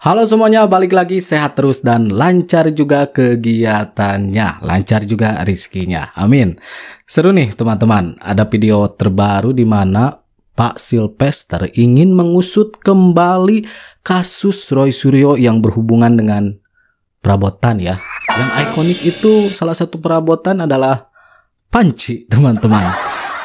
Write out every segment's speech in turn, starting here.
Halo semuanya, balik lagi sehat terus dan lancar juga kegiatannya, lancar juga rizkinya. Amin. Seru nih teman-teman, ada video terbaru di mana Pak Sylvester ingin mengusut kembali kasus Roy Suryo yang berhubungan dengan perabotan ya. Yang ikonik itu salah satu perabotan adalah panci teman-teman.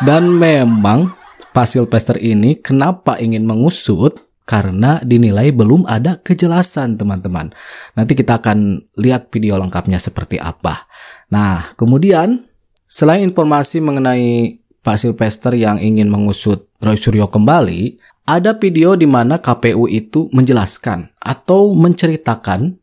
Dan memang Pak Sylvester ini kenapa ingin mengusut? Karena dinilai belum ada kejelasan teman-teman. Nanti kita akan lihat video lengkapnya seperti apa. Nah, kemudian selain informasi mengenai Pak Sylvester yang ingin mengusut Roy Suryo kembali, ada video di mana KPU itu menjelaskan atau menceritakan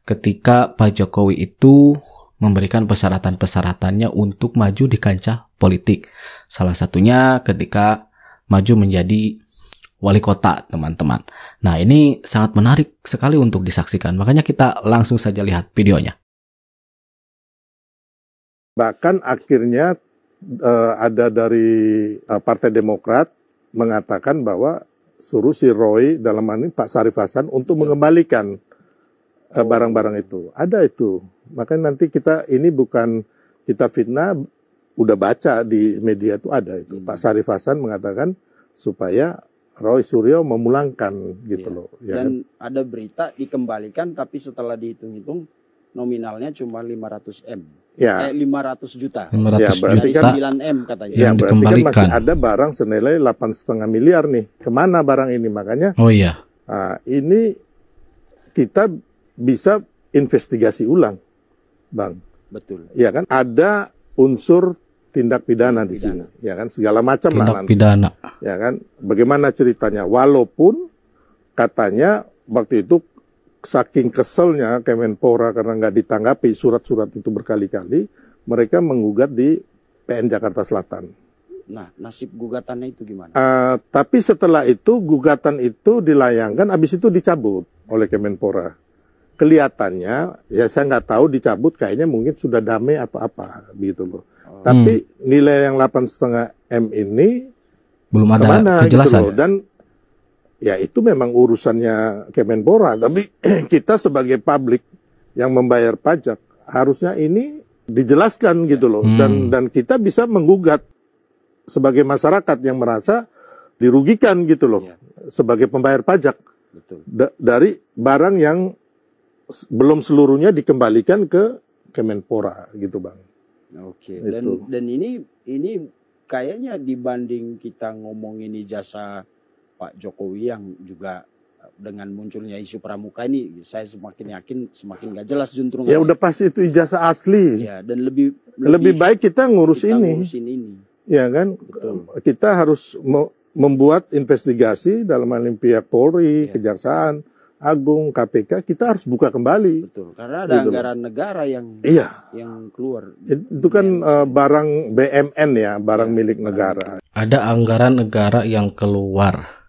ketika Pak Jokowi itu memberikan persyaratan-persyaratannya untuk maju di kancah politik. Salah satunya ketika maju menjadi wali kota, teman-teman. Nah, ini sangat menarik sekali untuk disaksikan. Makanya kita langsung saja lihat videonya. Bahkan akhirnya ada dari Partai Demokrat mengatakan bahwa suruh si Roy, dalam hal ini Pak Syarif Hasan, untuk mengembalikan barang-barang itu. Ada itu. Makanya nanti ini bukan kita fitnah, udah baca di media itu ada itu. Pak Syarif Hasan mengatakan supaya Roy Suryo memulangkan gitu loh. Ya dan kan? ada berita dikembalikan tapi setelah dihitung-hitung nominalnya cuma 500 M. Ya. 500 juta. 500 ya, berarti juta. kan 9 M katanya. Ya, berarti kan dikembalikan. masih ada barang senilai 8,5 miliar nih. Kemana barang ini? Makanya Oh iya. ini kita bisa investigasi ulang, Bang. Betul. Ya kan? Ada unsur tindak pidana di sini, ya kan, segala macam lah Tindak nanti. pidana. Ya kan, bagaimana ceritanya? Walaupun katanya waktu itu saking keselnya Kemenpora karena nggak ditanggapi surat-surat itu berkali-kali, mereka menggugat di PN Jakarta Selatan. Nah, nasib gugatannya itu gimana? Tapi setelah itu gugatan itu dilayangkan, habis itu dicabut oleh Kemenpora. Kelihatannya, ya saya nggak tahu dicabut, kayaknya mungkin sudah damai atau apa, begitu loh. Tapi nilai yang 8,5 M ini Belum ada kemana, kejelasan. gitu loh. Dan ya itu memang urusannya Kemenpora. Tapi kita sebagai publik yang membayar pajak harusnya ini dijelaskan gitu loh. Dan kita bisa menggugat sebagai masyarakat yang merasa dirugikan gitu loh. Ya. Sebagai pembayar pajak. Betul. Dari barang yang belum seluruhnya dikembalikan ke Kemenpora gitu Bang. Oke. Itu. Dan ini kayaknya dibanding kita ngomongin ijazah Pak Jokowi yang juga dengan munculnya isu pramuka ini, saya semakin yakin semakin nggak jelas juntrungannya. Ya udah pasti itu ijazah asli. Ya, dan lebih baik kita ngurusin ini. Ya kan? Betul. Kita harus membuat investigasi dalam hal ini pihak Polri, Ya. Kejaksaan Agung, KPK, kita harus buka kembali. Betul. Karena ada Gitu loh. anggaran negara yang keluar. Itu kan barang BMN ya, barang milik negara. Ada anggaran negara yang keluar.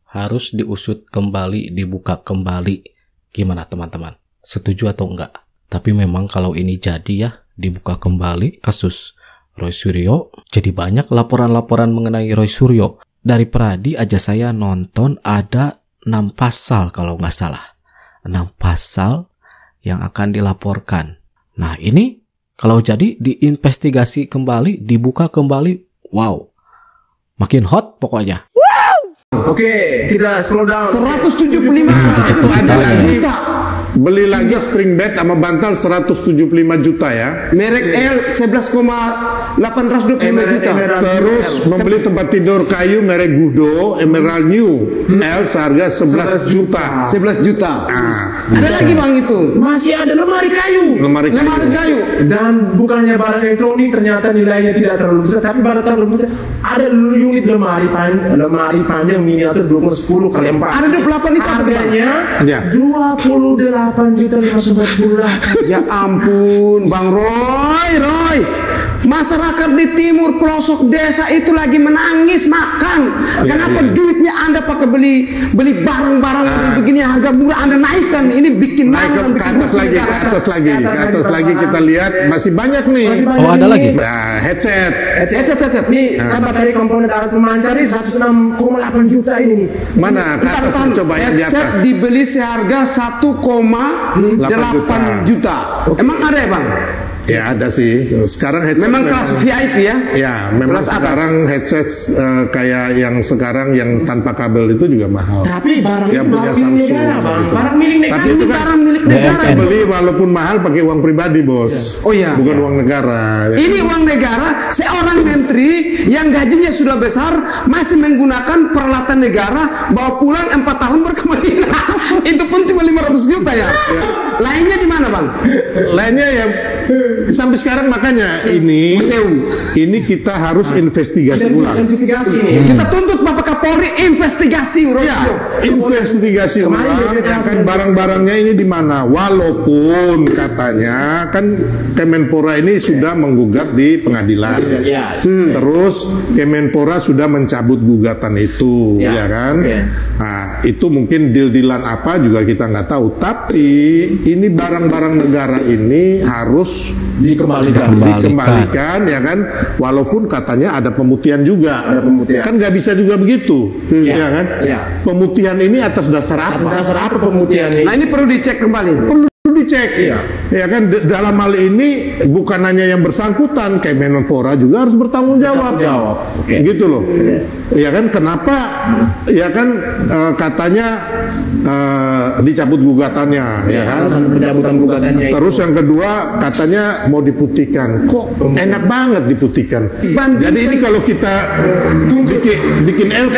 Harus diusut kembali, dibuka kembali. Gimana teman-teman? Setuju atau enggak? Tapi memang kalau ini jadi ya, dibuka kembali kasus Roy Suryo. Jadi banyak laporan-laporan mengenai Roy Suryo. Dari Pradi aja saya nonton ada 6 pasal kalau nggak salah. 6 pasal yang akan dilaporkan. Nah ini kalau jadi diinvestigasi kembali, dibuka kembali, wow. Makin hot pokoknya. Oke, kita slow down. 175 175. cita-citanya. Beli lagi spring bed sama bantal 175 juta ya. Merek L 11,825 juta. Terus membeli tempat tidur kayu merek Gudo Emerald New L seharga 11 juta. 11 juta. Ada lagi Bang itu. Masih ada lemari kayu. Lemari kayu. Dan bukannya barang elektronik ternyata nilainya tidak terlalu besar, tapi barang terlalu besar. Ada unit lemari panjang miniatur 20 kali 4. Ada 28 itu harganya Ya. 28 juta 598. Ya ampun, Bang Roy. Masyarakat di timur pelosok desa itu lagi menangis makan. Kenapa duitnya Anda pakai beli barang-barang begini harga murah Anda naikkan? Ini bikin Naik ke atas lagi kita lihat masih banyak nih. Oh, ada lagi. Nah, headset. Nih, tambah dari komponen alat pemancar ini 106,8 juta ini nih. Mana? Ke atas coba yang di Headset atas. dibeli seharga 1,8 juta. Emang ada ya, Bang? Ya ada sih. Sekarang headset Memang kelas VIP ya? Ya, memang Kelas atas. sekarang headset kayak yang sekarang yang tanpa kabel itu juga mahal. Tapi barang Yang itu punya barang milik Samsung. negara, Bang. Barang milik negara. Tapi itu kan Barang milik negara. BMN. beli walaupun mahal pakai uang pribadi, Bos. Oh iya. Bukan uang negara. Ya. Ini uang negara, seorang menteri yang gajinya sudah besar masih menggunakan peralatan negara, bawa pulang 4 tahun berkembali. Itu pun cuma 500 juta ya. Lainnya di mana, Bang? Lainnya ya sampai sekarang makanya ini kita harus investigasi ulang. Investigasi nih. Kita tuntut Bapak Kapolri investigasi Ya, investigasi ulang ya kan barang-barangnya ini di mana. Walaupun katanya kan Kemenpora ini sudah menggugat di pengadilan. Terus Kemenpora sudah mencabut gugatan itu, ya kan? Nah, itu mungkin deal-dealan apa juga kita nggak tahu. Tapi ini barang-barang negara ini harus dikembalikan, ya kan? Walaupun katanya ada pemutihan juga. Kan nggak bisa juga begitu, ya kan? Pemutihan ini atas dasar apa? Atas dasar apa pemutihan ini? Nah ini perlu dicek kembali. Perlu dicek, ya kan? Dalam hal ini bukan hanya yang bersangkutan, Kemenpora juga harus bertanggung jawab. Gitu loh. Ya kan? Kenapa? Ya kan katanya dicabut gugatannya, ya kan? Pencabutan gugatannya. Terus yang kedua katanya mau diputihkan. Kok enak banget diputihkan. Jadi ini kalau kita bikin LP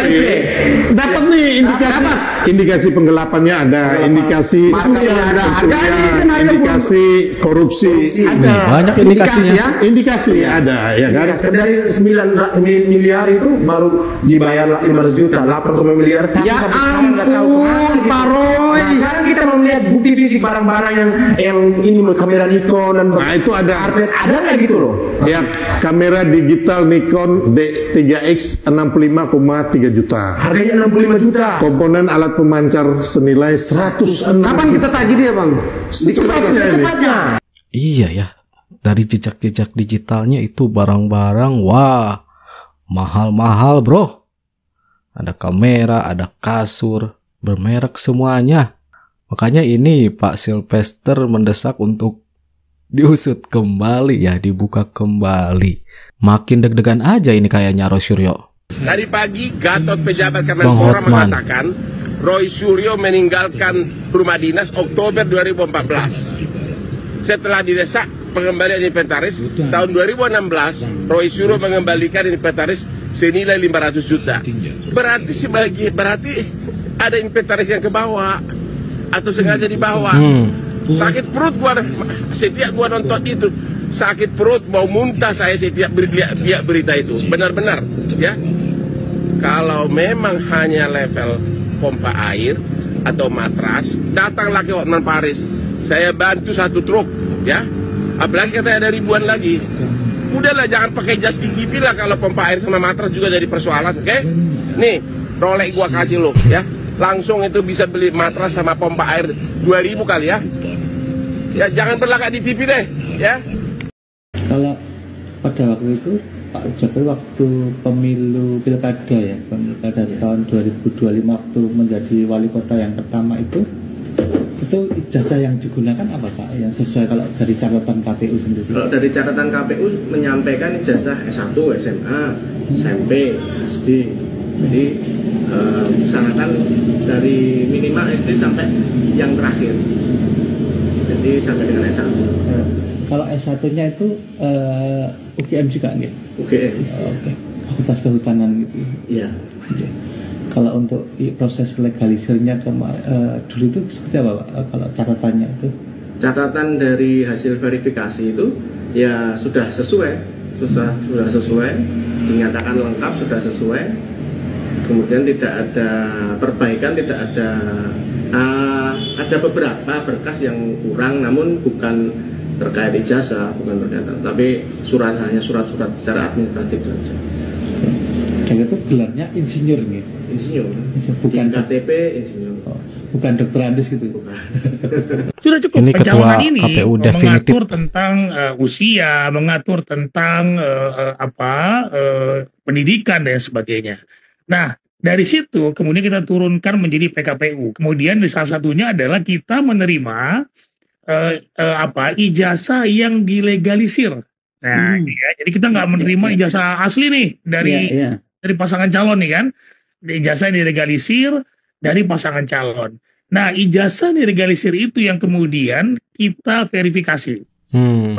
dapat nih indikasi penggelapannya ada, indikasi indikasi korupsi. Banyak indikasinya. Indikasi ada, ya kan? Dari 9 miliar itu baru dibayar 500 juta, 8 miliar. Ya Tapi sampai sekarang nggak tahu kemana ampun, gitu. Pak Roy. Nah, sekarang kita mau melihat bukti fisik barang-barang yang ini kamera Nikon dan Nah, itu ada. ada nggak gitu loh? Ya, kamera digital Nikon D3X 65,3 juta. Harganya 65 juta. Komponen alat pemancar senilai 106 Kapan kita tagih dia, Bang? Secepatnya ini. Iya ya. Dari jejak-jejak digitalnya itu barang-barang wah mahal-mahal, Bro. Ada kamera, ada kasur, bermerek semuanya. Makanya ini Pak Sylvester mendesak untuk diusut kembali ya, dibuka kembali. Makin deg-degan aja ini kayaknya Roy Suryo. Tadi pagi Gatot pejabat Bang Kemenpora Hotman. mengatakan Roy Suryo meninggalkan rumah dinas Oktober 2014. Setelah didesak pengembalian inventaris tahun 2016, Roy Suryo mengembalikan inventaris senilai 500 juta. Berarti ada inventaris yang ke bawah atau sengaja dibawa. Sakit perut gua setiap gua nonton itu. Sakit perut mau muntah saya setiap lihat berita itu. Benar-benar ya. Kalau memang hanya level pompa air atau matras, datanglah ke Hotman Paris. Saya bantu 1 truk ya. Apalagi katanya ada ribuan lagi. Udahlah jangan pakai jas gigi lah kalau pompa air sama matras juga jadi persoalan, oke? Nih, Rolex gua kasih lo ya. Langsung itu bisa beli matras sama pompa air 2000 kali ya. Ya jangan berlagak di TV deh, ya. Kalau pada waktu itu Pak Jokowi waktu pemilu pilkada ya, pilkada tahun 2025 waktu menjadi wali kota yang pertama itu ijazah yang digunakan apa Pak? Yang sesuai kalau dari catatan KPU sendiri? Kalau dari catatan KPU menyampaikan ijazah S1, SMA, SMP, SD. Jadi misalkan dari minimal SD sampai yang terakhir. Jadi sampai dengan S1. Kalau S1-nya itu UGM juga nggih? UGM. Oke. Fakultas Kehutanan gitu. Iya. Oke. Kalau untuk proses legalisirnya dulu itu seperti apa Pak? Kalau catatannya itu? Catatan dari hasil verifikasi itu ya sudah sesuai, sudah sesuai, dinyatakan lengkap, sudah sesuai. Kemudian tidak ada perbaikan, tidak ada beberapa berkas yang kurang, namun bukan terkait ijazah, bukan terkait, tapi hanya surat-surat secara administratif saja. Dan itu gelarnya insinyur nih. Insinyur. Bukan KTP insinyur. Bukan dokter Andes gitu. Sudah cukup. Ini ketua ini KPU definitif mengatur tentang usia, mengatur tentang pendidikan dan sebagainya. Nah, dari situ kemudian kita turunkan menjadi PKPU. Kemudian di salah satunya adalah kita menerima ijazah yang dilegalisir. Nah, ya, jadi kita nggak menerima ijazah asli nih dari pasangan calon nih kan. Ijazah yang dilegalisir dari pasangan calon. Nah, ijazah dilegalisir itu yang kemudian kita verifikasi.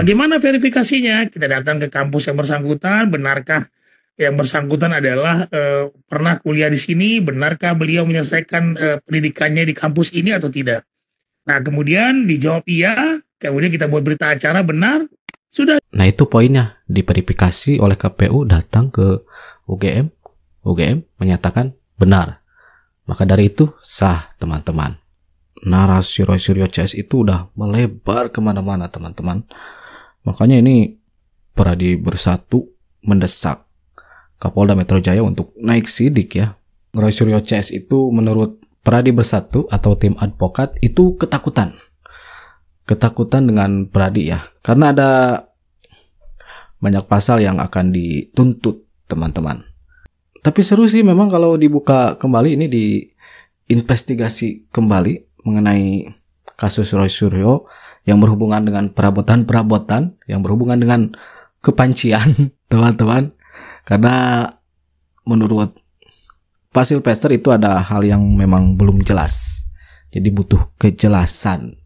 Bagaimana verifikasinya? Kita datang ke kampus yang bersangkutan, benarkah yang bersangkutan adalah pernah kuliah di sini, benarkah beliau menyelesaikan pendidikannya di kampus ini atau tidak? Nah, kemudian dijawab iya, kemudian kita buat berita acara benar, sudah. Nah, itu poinnya, diverifikasi oleh KPU, datang ke UGM menyatakan benar. Maka dari itu sah, teman-teman. Narasi Roy Suryo CS itu udah melebar kemana-mana, teman-teman. Makanya ini Pradi Bersatu mendesak Kapolda Metro Jaya untuk naik sidik ya. Roy Suryo CS itu menurut Pradi Bersatu atau tim advokat itu ketakutan dengan Pradi ya. Karena ada banyak pasal yang akan dituntut, teman-teman. Tapi seru sih memang kalau dibuka kembali ini, diinvestigasi kembali mengenai kasus Roy Suryo yang berhubungan dengan perabotan, yang berhubungan dengan kepancian, teman-teman. Karena menurut Pak Silvester itu ada hal yang memang belum jelas. Jadi butuh kejelasan.